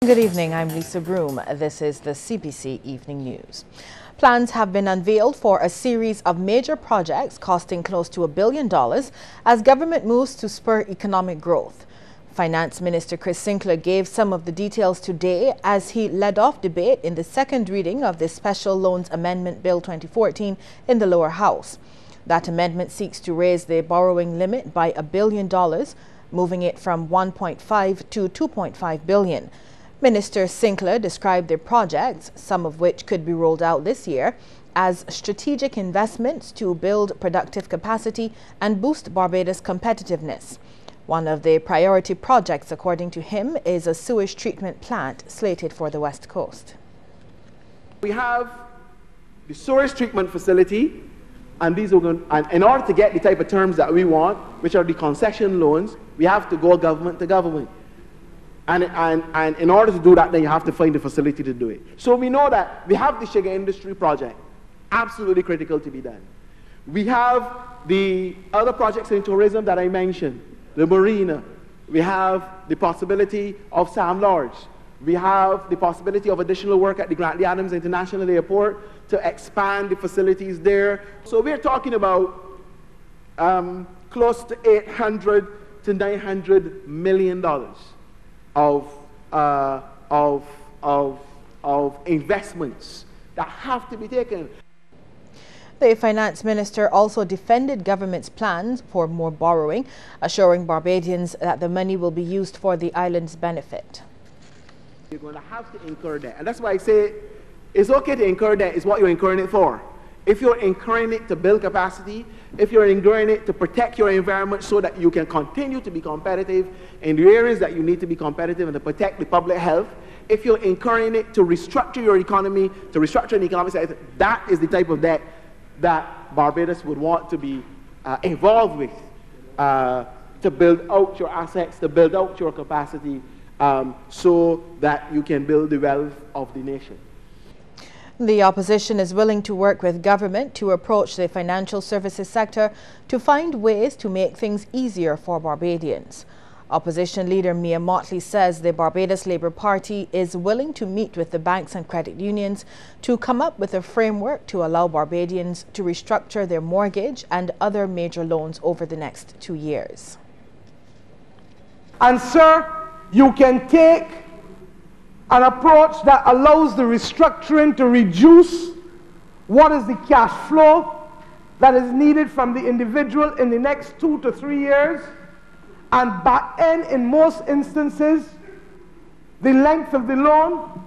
Good evening, I'm Lisa Broom. This is the CBC Evening News. Plans have been unveiled for a series of major projects costing close to $1 billion as government moves to spur economic growth. Finance Minister Chris Sinclair gave some of the details today as he led off debate in the second reading of the Special Loans Amendment Bill 2014 in the lower house. That amendment seeks to raise the borrowing limit by $1 billion, moving it from $1.5 to $2.5 billion. Minister Sinclair described the projects, some of which could be rolled out this year, as strategic investments to build productive capacity and boost Barbados' competitiveness. One of the priority projects, according to him, is a sewage treatment plant slated for the West Coast. We have the sewage treatment facility, and these are going, and in order to get the type of terms that we want, which are the concession loans, we have to go government to government. And in order to do that, then you have to find a facility to do it. So we know that we have the sugar industry project, absolutely critical to be done. We have the other projects in tourism that I mentioned, the marina. We have the possibility of Sam Lodge. We have the possibility of additional work at the Grantley Adams International Airport to expand the facilities there. So we're talking about close to $800 to $900 million. Of investments that have to be taken. The finance minister also defended government's plans for more borrowing, assuring Barbadians that the money will be used for the island's benefit. You're going to have to incur debt, and that's why I say it's okay to incur debt. It's what you're incurring it for. If you're incurring it to build capacity, if you're incurring it to protect your environment so that you can continue to be competitive in the areas that you need to be competitive and to protect the public health, if you're incurring it to restructure your economy, to restructure an economic sector, that is the type of debt that Barbados would want to be involved with to build out your assets, to build out your capacity so that you can build the wealth of the nation. The opposition is willing to work with government to approach the financial services sector to find ways to make things easier for Barbadians. Opposition leader Mia Motley says the Barbados Labour Party is willing to meet with the banks and credit unions to come up with a framework to allow Barbadians to restructure their mortgage and other major loans over the next 2 years. And sir, you can take an approach that allows the restructuring to reduce what is the cash flow that is needed from the individual in the next 2 to 3 years, and back end, in most instances, the length of the loan.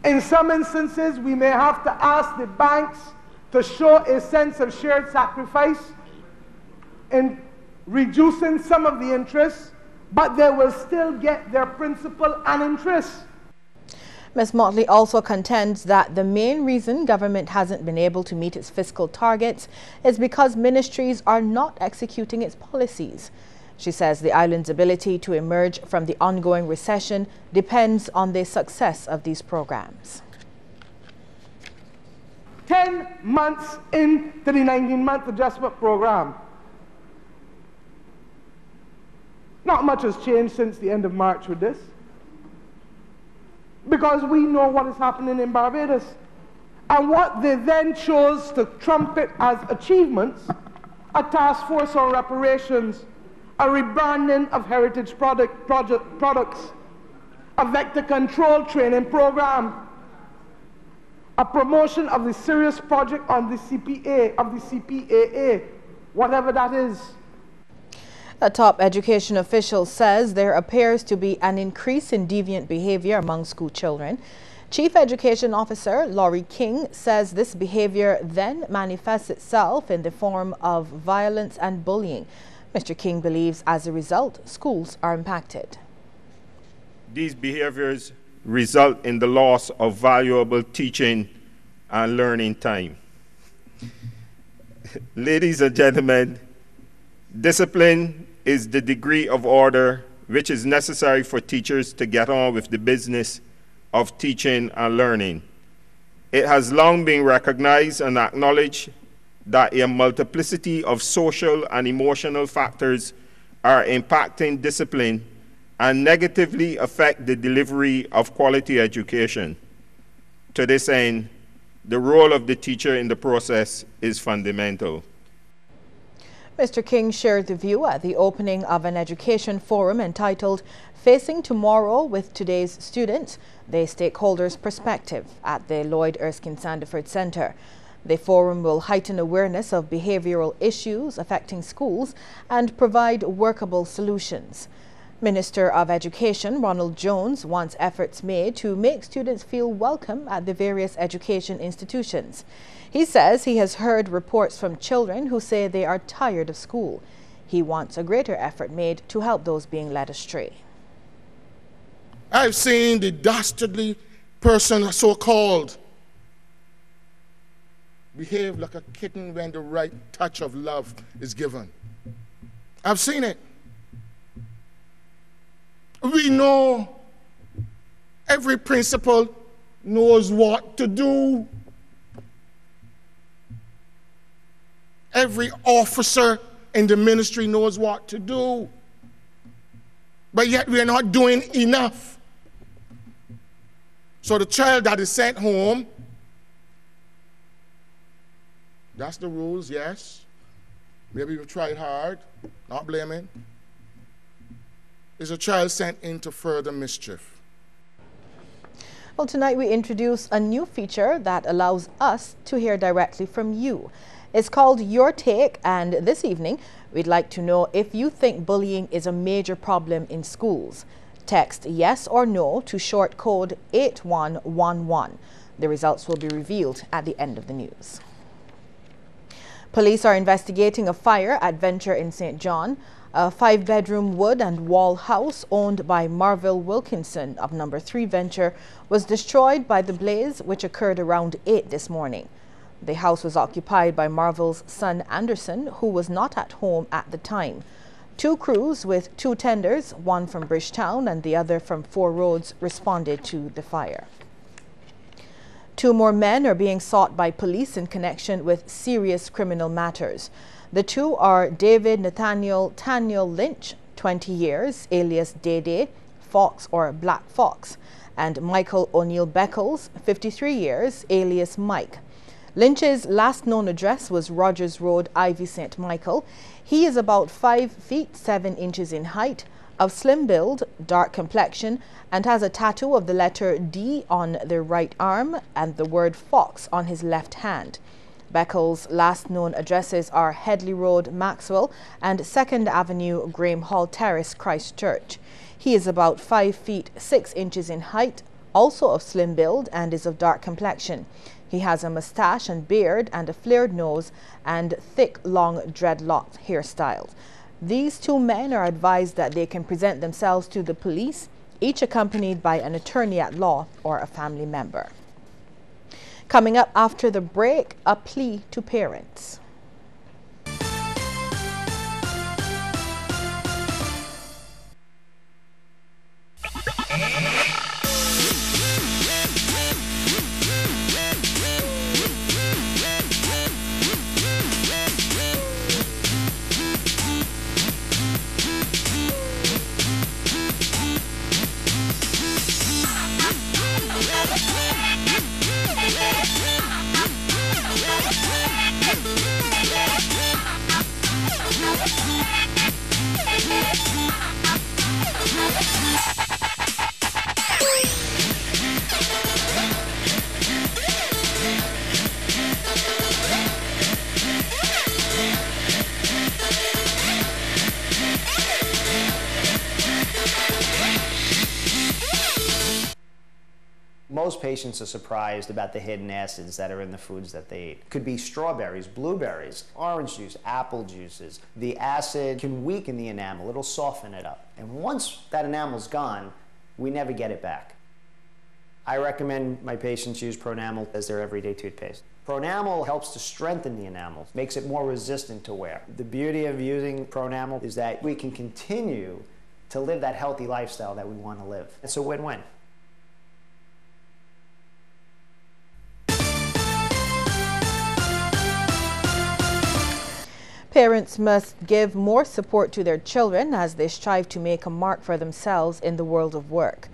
In some instances, we may have to ask the banks to show a sense of shared sacrifice in reducing some of the interest, but they will still get their principal and interest. Ms. Motley also contends that the main reason government hasn't been able to meet its fiscal targets is because ministries are not executing its policies. She says the island's ability to emerge from the ongoing recession depends on the success of these programs. 10 months into the 19-month adjustment program. Not much has changed since the end of March with this, because we know what is happening in Barbados. And what they then chose to trumpet as achievements: a task force on reparations, a rebranding of heritage products, a vector control training program, a promotion of the serious project on the CPA, of the CPAA, whatever that is. A top education official says there appears to be an increase in deviant behavior among school children. Chief Education Officer Laurie King says this behavior then manifests itself in the form of violence and bullying. Mr. King believes as a result, schools are impacted. These behaviors result in the loss of valuable teaching and learning time. Ladies and gentlemen, discipline is the degree of order which is necessary for teachers to get on with the business of teaching and learning. It has long been recognized and acknowledged that a multiplicity of social and emotional factors are impacting discipline and negatively affect the delivery of quality education. To this end, the role of the teacher in the process is fundamental. Mr. King shared the view at the opening of an education forum entitled Facing Tomorrow with Today's Students, the Stakeholders' Perspective at the Lloyd Erskine Sandiford Centre. The forum will heighten awareness of behavioral issues affecting schools and provide workable solutions. Minister of Education Ronald Jones wants efforts made to make students feel welcome at the various education institutions. He says he has heard reports from children who say they are tired of school. He wants a greater effort made to help those being led astray. I've seen the dastardly person, so-called, behave like a kitten when the right touch of love is given. I've seen it. We know every principal knows what to do. Every officer in the ministry knows what to do. But yet we are not doing enough. So the child that is sent home, that's the rules, yes. Maybe you've tried hard, not blaming. Is a child sent into further mischief. Well, tonight we introduce a new feature that allows us to hear directly from you. It's called Your Take, and this evening we'd like to know if you think bullying is a major problem in schools. Text yes or no to short code 8111. The results will be revealed at the end of the news. Police are investigating a fire at Venture in St. John. A 5-bedroom wood and wall house owned by Marville Wilkinson of number 3 Venture was destroyed by the blaze, which occurred around 8 this morning. The house was occupied by Marville's son Anderson, who was not at home at the time. 2 crews with 2 tenders, one from Bridgetown and the other from 4 Roads, responded to the fire. 2 more men are being sought by police in connection with serious criminal matters. The 2 are David Nathaniel Lynch, 20 years, alias Dede, Fox or Black Fox, and Michael O'Neill Beckles, 53 years, alias Mike. Lynch's last known address was Rogers Road, Ivy St. Michael. He is about 5 feet 7 inches in height, of slim build, dark complexion, and has a tattoo of the letter D on the right arm and the word Fox on his left hand. Beckles' last known addresses are Headley Road, Maxwell, and 2nd Avenue, Graham Hall Terrace, Christchurch. He is about 5 feet 6 inches in height, also of slim build, and is of dark complexion. He has a mustache and beard and a flared nose and thick, long dreadlocked hairstyles. These 2 men are advised that they can present themselves to the police, each accompanied by an attorney at law or a family member. Coming up after the break, a plea to parents. Most patients are surprised about the hidden acids that are in the foods that they eat. Could be strawberries, blueberries, orange juice, apple juices. The acid can weaken the enamel, it'll soften it up. And once that enamel's gone, we never get it back. I recommend my patients use Pronamel as their everyday toothpaste. Pronamel helps to strengthen the enamel, makes it more resistant to wear. The beauty of using Pronamel is that we can continue to live that healthy lifestyle that we want to live. It's a win-win. Parents must give more support to their children as they strive to make a mark for themselves in the world of work.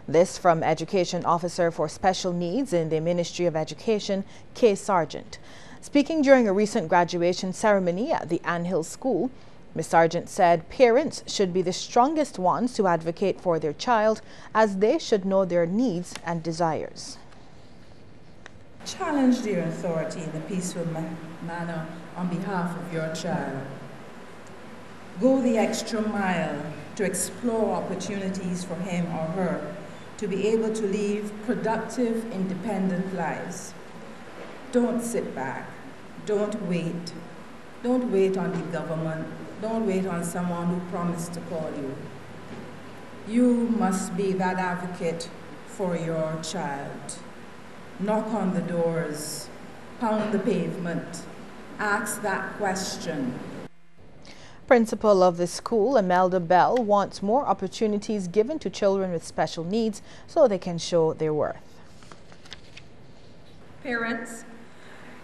This from Education Officer for Special Needs in the Ministry of Education, Kay Sargent. Speaking during a recent graduation ceremony at the Anhill School, Ms. Sargent said parents should be the strongest ones to advocate for their child as they should know their needs and desires. Challenge their authority in a peaceful manner on behalf of your child. Go the extra mile to explore opportunities for him or her to be able to live productive, independent lives. Don't sit back. Don't wait. Don't wait on the government. Don't wait on someone who promised to call you. You must be that advocate for your child. Knock on the doors, pound the pavement, ask that question. Principal of the school, Imelda Bell, wants more opportunities given to children with special needs so they can show their worth. Parents,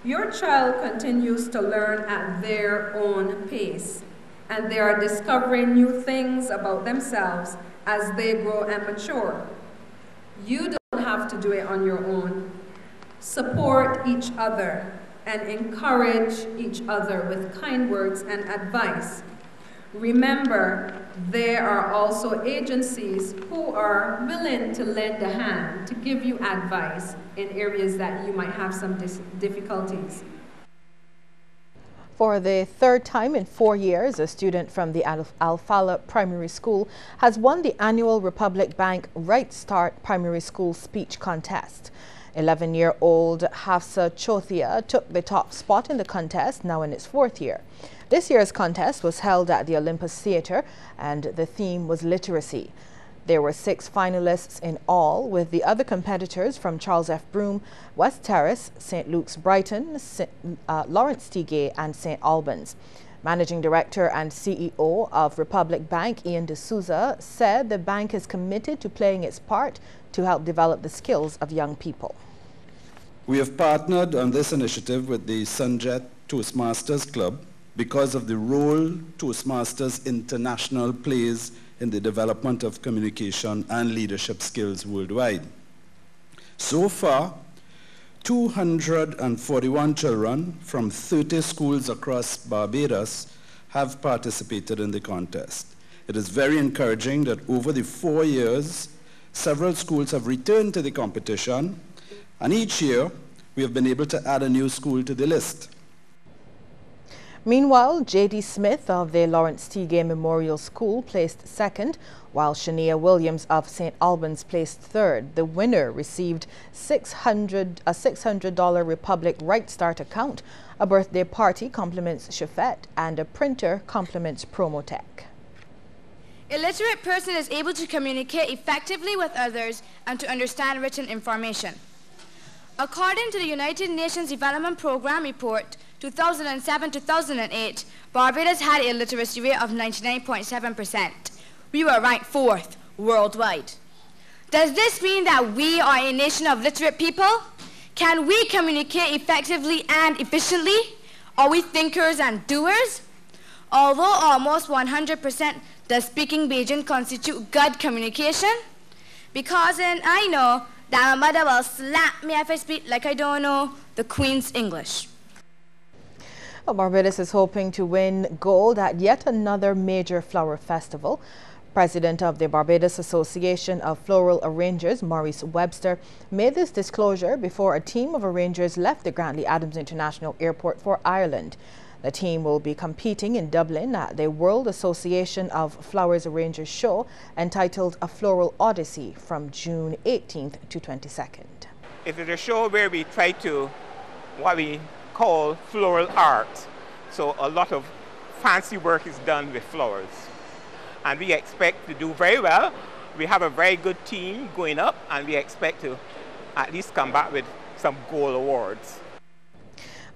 your child continues to learn at their own pace, and they are discovering new things about themselves as they grow and mature. You don't have to do it on your own. Support each other and encourage each other with kind words and advice. Remember, there are also agencies who are willing to lend a hand to give you advice in areas that you might have some difficulties. For the third time in 4 years, a student from the Alfala Primary School has won the annual Republic Bank Right Start Primary School Speech Contest. 11-year-old Hafsa Chothia took the top spot in the contest, now in its 4th year. This year's contest was held at the Olympus Theatre and the theme was literacy. There were 6 finalists in all, with the other competitors from Charles F. Broome, West Terrace, St. Luke's Brighton, Lawrence T. Gay and St. Albans. Managing Director and CEO of Republic Bank, Ian D'Souza, said the bank is committed to playing its part to help develop the skills of young people. We have partnered on this initiative with the Sunjet Toastmasters Club because of the role Toastmasters International plays in the development of communication and leadership skills worldwide. So far, 241 children from 30 schools across Barbados have participated in the contest. It is very encouraging that over the 4 years, several schools have returned to the competition, and each year we have been able to add a new school to the list. Meanwhile, J.D. Smith of the Lawrence T. Gay Memorial School placed 2nd, while Shania Williams of St. Albans placed 3rd. The winner received a $600 Republic Right Start account, a birthday party compliments Chauffette, and a printer compliments Promotech. A literate person is able to communicate effectively with others and to understand written information. According to the United Nations Development Programme Report 2007-2008, Barbados had a literacy rate of 99.7%. We were ranked 4th worldwide. Does this mean that we are a nation of literate people? Can we communicate effectively and efficiently? Are we thinkers and doers? Although almost 100% does speaking Bajan constitute good communication? Because I know that my mother will slap me if I speak like I don't know the Queen's English. Well, Barbados is hoping to win gold at yet another major flower festival. President of the Barbados Association of Floral Arrangers, Maurice Webster, made this disclosure before a team of arrangers left the Grantley Adams International Airport for Ireland. The team will be competing in Dublin at the World Association of Flowers Arrangers show entitled A Floral Odyssey from June 18th to 22nd. It is a show where we try to what we call floral art. So a lot of fancy work is done with flowers. And we expect to do very well. We have a very good team going up and we expect to at least come back with some gold awards.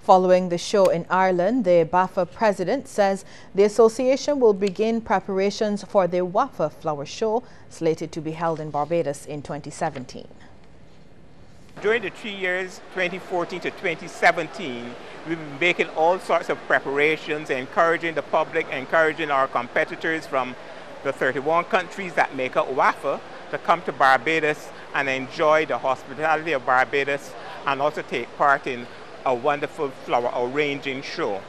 Following the show in Ireland, the BAFA president says the association will begin preparations for the WAFA Flower Show, slated to be held in Barbados in 2017. During the 3 years, 2014 to 2017, we've been making all sorts of preparations, encouraging the public, encouraging our competitors from the 31 countries that make up WAFA to come to Barbados and enjoy the hospitality of Barbados and also take part in a wonderful flower arranging show.